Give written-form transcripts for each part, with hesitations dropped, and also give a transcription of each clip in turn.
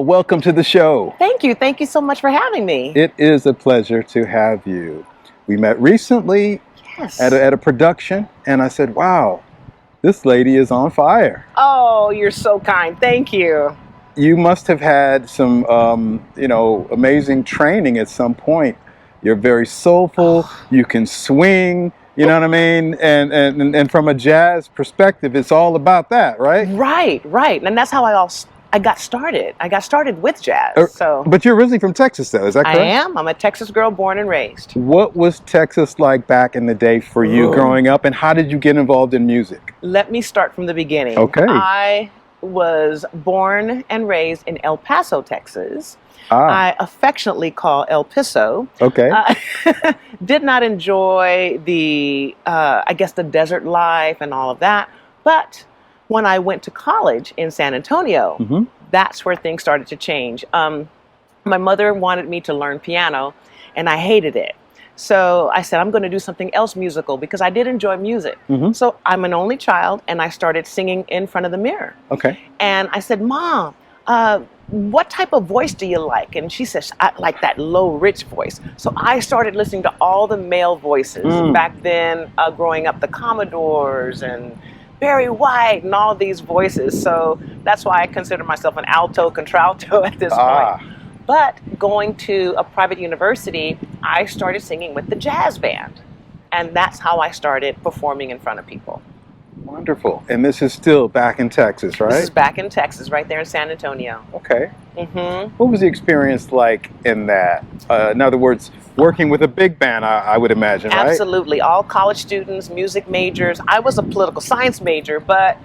Val, welcome to the show. Thank you. Thank you so much for having me. It is a pleasure to have you. We met recently at a production, and I said, wow, this lady is on fire. Oh, you're so kind. Thank you. You must have had some, amazing training at some point. You're very soulful. You can swing. You know what I mean? And from a jazz perspective, it's all about that, right? Right. And that's how I got started. I got started with jazz. But you're originally from Texas, though, is that correct? I am. I'm a Texas girl, born and raised. What was Texas like back in the day for you growing up, and how did you get involved in music? Let me start from the beginning. Okay. I was born and raised in El Paso, Texas. I affectionately call El Piso. Okay. Did not enjoy the desert life and all of that. But when I went to college in San Antonio, that's where things started to change. My mother wanted me to learn piano, and I hated it. So I said, I'm going to do something else musical because I did enjoy music. So I'm an only child, and I started singing in front of the mirror. Okay. And I said, Mom, what type of voice do you like? And she says, I like that low, rich voice. So I started listening to all the male voices back then, growing up, the Commodores and Barry White and all these voices. So that's why I consider myself an alto contralto at this point. But going to a private university, I started singing with the jazz band. And that's how I started performing in front of people. Wonderful. And this is still back in Texas, right? This is back in Texas, right there in San Antonio. Okay. What was the experience like in that? In other words, working with a big band, I would imagine, right? Absolutely. All college students, music majors. I was a political science major, but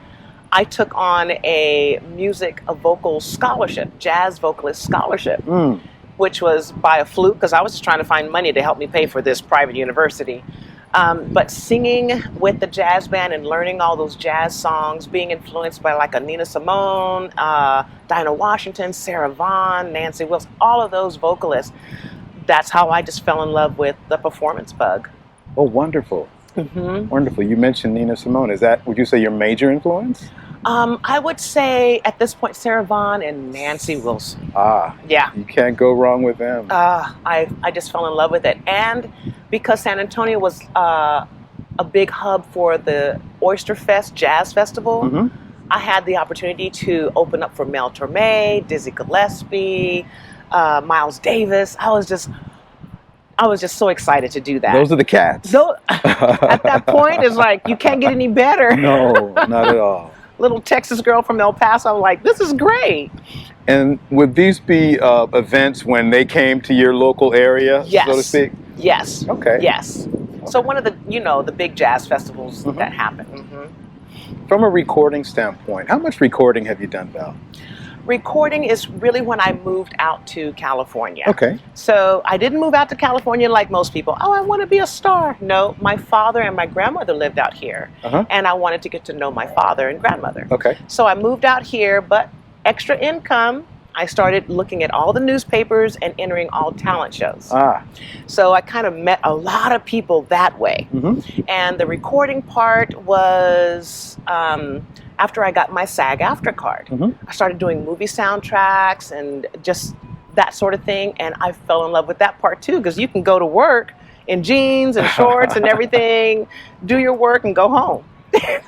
I took on a vocal scholarship, jazz vocalist scholarship, which was by a fluke because I was just trying to find money to help me pay for this private university. But singing with the jazz band and learning all those jazz songs, being influenced by like a Nina Simone, Dinah Washington, Sarah Vaughan, Nancy Wilson, all of those vocalists, that's how I just fell in love with the performance bug. Oh, wonderful. Wonderful. You mentioned Nina Simone. Is that, would you say, your major influence? I would say at this point, Sarah Vaughan and Nancy Wilson. Yeah. You can't go wrong with them. I just fell in love with it. And because San Antonio was a big hub for the Oyster Fest Jazz Festival, I had the opportunity to open up for Mel Torme, Dizzy Gillespie, Miles Davis. I was just so excited to do that. Those are the cats. So, at that point, it's like, you can't get any better. No, not at all. Little Texas girl from El Paso, I'm like, this is great. And would these be events when they came to your local area, so to speak? Yes. Okay. Yes. So one of the, the big jazz festivals that happen. From a recording standpoint, how much recording have you done, Val? Recording is really when I moved out to California. Okay. So I didn't move out to California like most people. Oh, I want to be a star. No, my father and my grandmother lived out here. And I wanted to get to know my father and grandmother. Okay. So I moved out here, but extra income, I started looking at all the newspapers and entering all talent shows. So I kind of met a lot of people that way. And the recording part was after I got my SAG-AFTRA card. I started doing movie soundtracks and just that sort of thing. And I fell in love with that part too, because you can go to work in jeans and shorts and everything, do your work and go home.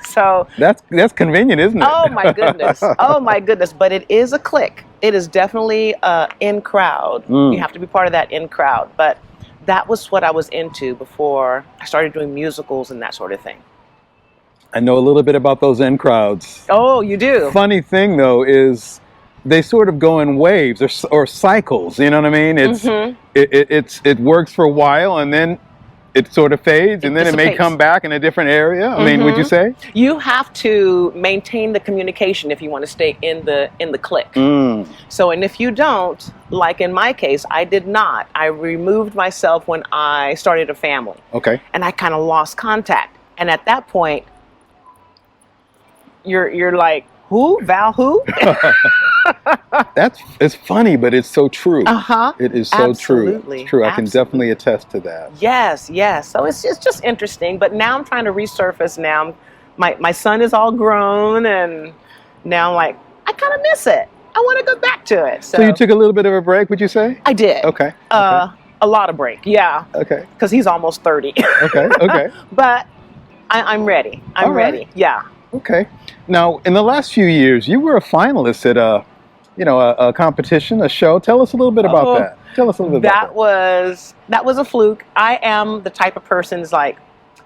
So that's convenient, isn't it? Oh my goodness. Oh my goodness. But it is a clique. It is definitely in crowd. You have to be part of that in crowd. But that was what I was into before I started doing musicals and that sort of thing. I know a little bit about those in crowds. Oh, you do? Funny thing though is they sort of go in waves or cycles. You know what I mean? It works for a while and then it sort of fades, and then it may come back in a different area. I mean, would you say? You have to maintain the communication if you want to stay in the clique. So, and if you don't, like in my case, I did not. I removed myself when I started a family. Okay. And I kind of lost contact. And at that point, you're like, who? Val who? It's funny, but it's so true. It is so Absolutely. true. It's true. I can definitely attest to that. Yes, yes. So it's just interesting. But now I'm trying to resurface now. My son is all grown, and now I'm like, I kind of miss it. want to go back to it. So you took a little bit of a break, would you say? I did. Okay. A lot of break, yeah. Okay. Because he's almost 30. Okay. Okay. But I'm ready. I'm ready. Yeah. Okay. Now, in the last few years, you were a finalist at a competition, a show. Tell us a little bit about that. Tell us a little bit about that. That was a fluke. I am the type of person who's like,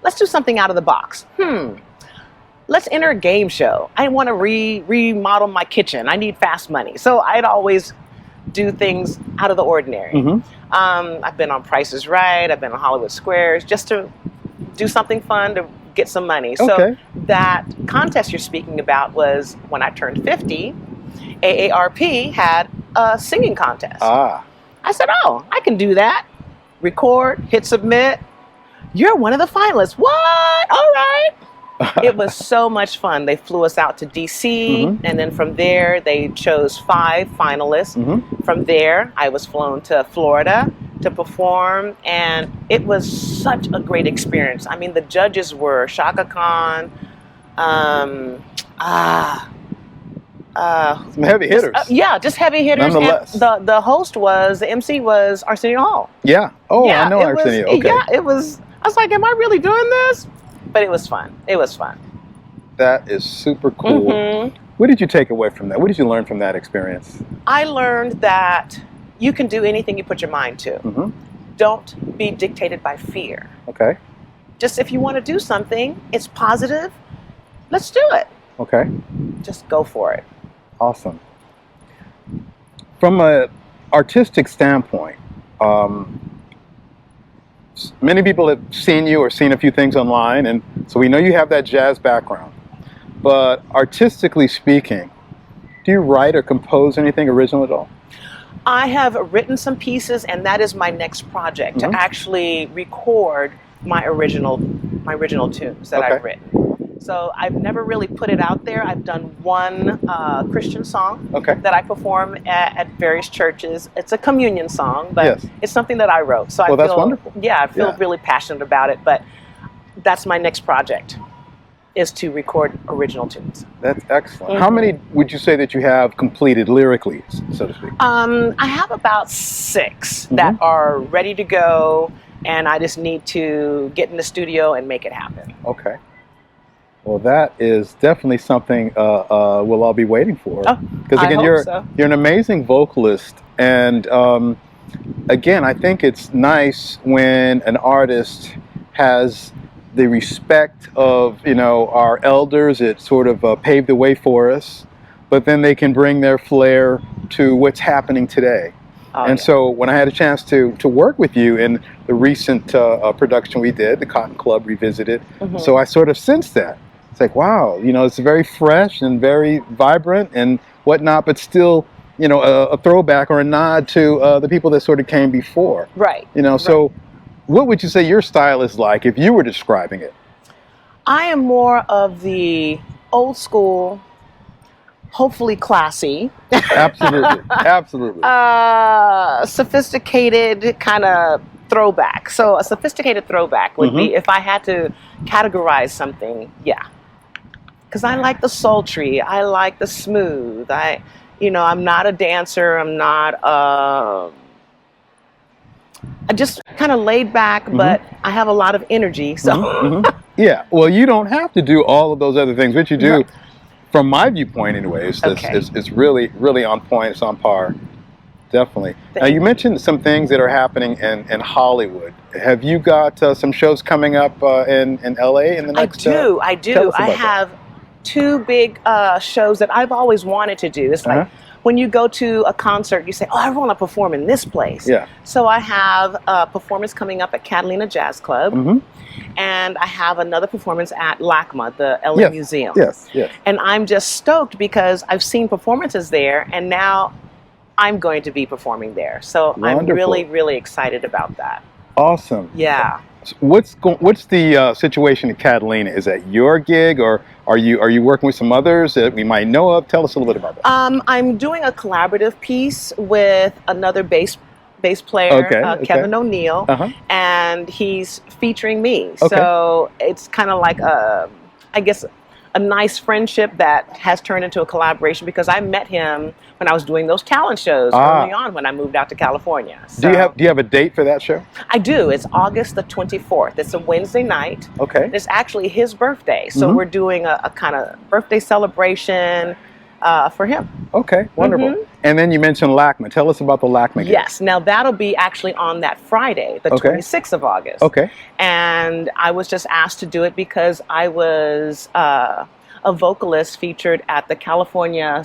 let's do something out of the box. Let's enter a game show. I want to remodel my kitchen. I need fast money. So I'd always do things out of the ordinary. I've been on Price is Right. I've been on Hollywood Squares just to do something fun to get some money. So that contest you're speaking about was when I turned 50, AARP had a singing contest. I said, oh, I can do that. Record, hit submit. You're one of the finalists. What? All right. It was so much fun. They flew us out to DC, and then from there, they chose 5 finalists. From there, I was flown to Florida to perform, and it was such a great experience. I mean, the judges were Shaka Khan, some heavy hitters. Yeah, just heavy hitters. Nonetheless. And the MC was Arsenio Hall. Yeah. Oh, yeah, I know Arsenio. Okay. Yeah, it was. I was like, am I really doing this? But it was fun. It was fun. That is super cool. What did you take away from that? What did you learn from that experience? I learned that you can do anything you put your mind to. Don't be dictated by fear. Okay. Just if you want to do something, it's positive, let's do it. Okay. Just go for it. Awesome. From an artistic standpoint, many people have seen you or seen a few things online, and so we know you have that jazz background. But artistically speaking, do you write or compose anything original at all? I have written some pieces, and that is my next project, to actually record my original tunes that I've written. So I've never really put it out there. I've done one Christian song that I perform at various churches. It's a communion song, but it's something that I wrote. So that's wonderful. Yeah, I feel really passionate about it, but that's my next project, is to record original tunes. That's excellent. How many would you say that you have completed lyrically, so to speak? I have about 6 that are ready to go, and I just need to get in the studio and make it happen. Okay. Well, that is definitely something we'll all be waiting for. Because again, you're an amazing vocalist, and again, I think it's nice when an artist has the respect of our elders. It sort of paved the way for us, but then they can bring their flair to what's happening today. So when I had a chance to work with you in the recent production we did, the Cotton Club Revisited, so I sort of sensed that. It's like, wow, it's very fresh and very vibrant and whatnot, but still, a throwback or a nod to the people that sort of came before. Right. So what would you say your style is like if you were describing it? I am more of the old school, hopefully classy. Absolutely. Absolutely. Sophisticated kind of throwback. So a sophisticated throwback would be, if I had to categorize something, because I like the sultry, I like the smooth. I'm not a dancer. I'm not. I just kind of laid back, but I have a lot of energy. So. Yeah. Well, you don't have to do all of those other things. What you do, from my viewpoint, anyways, is really, really on point. It's on par. Definitely. Now, you mentioned some things that are happening in Hollywood. Have you got some shows coming up in LA in the next? I do. I have 2 big shows that I've always wanted to do. It's like when you go to a concert, you say, oh, I want to perform in this place. Yeah. So I have a performance coming up at Catalina Jazz Club. And I have another performance at LACMA, the LA Museum. Yes. And I'm just stoked because I've seen performances there, and now I'm going to be performing there. So I'm really, really excited about that. Awesome. Yeah. What's the situation at Catalina? Is that your gig, or are you working with some others that we might know of? Tell us a little bit about that. I'm doing a collaborative piece with another bass player, Kevin O'Neill, and he's featuring me. So it's kind of like a nice friendship that has turned into a collaboration because I met him when I was doing those talent shows early on when I moved out to California. So, do you have a date for that show? I do. It's August the 24th. It's a Wednesday night. Okay. It's actually his birthday, so we're doing a kind of birthday celebration for him. Okay, wonderful. And then you mentioned LACMA. Tell us about the LACMA. Yes, now that'll be actually on that Friday, the 26th of August. Okay. And I was just asked to do it because I was a vocalist featured at the California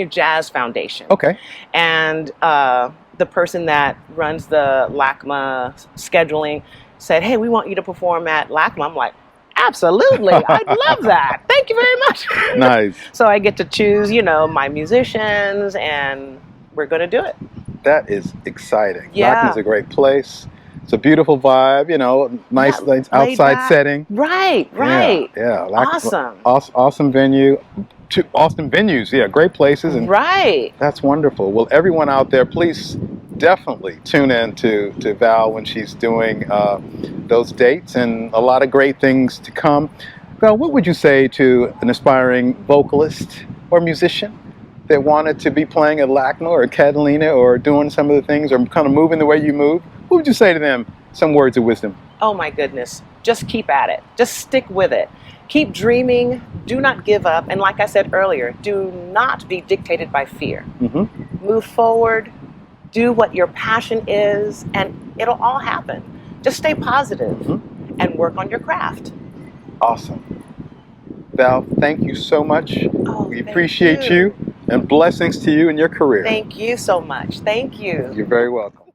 Jazz Foundation. Okay. And the person that runs the LACMA scheduling said, hey, we want you to perform at LACMA. I'm like, absolutely, I'd love that. Thank you very much. Nice. So I get to choose, you know, my musicians, and we're going to do it. That is exciting. Yeah. LACMA's a great place. It's a beautiful vibe, you know, nice outside setting. Right. Yeah. Awesome. Awesome venue. Awesome venues, yeah, great places. And that's wonderful. Well, everyone out there, please definitely tune in to Val when she's doing those dates, and a lot of great things to come. Val, what would you say to an aspiring vocalist or musician that wanted to be playing at LACMA or Catalina or doing some of the things or kind of moving the way you move? What would you say to them? Some words of wisdom. Oh my goodness. Just keep at it. Just stick with it. Keep dreaming. Do not give up. And like I said earlier, do not be dictated by fear. Move forward. Do what your passion is, and it'll all happen. Just stay positive and work on your craft. Awesome. Val, thank you so much. Oh, we appreciate you, and blessings to you in your career. Thank you so much. Thank you. You're very welcome.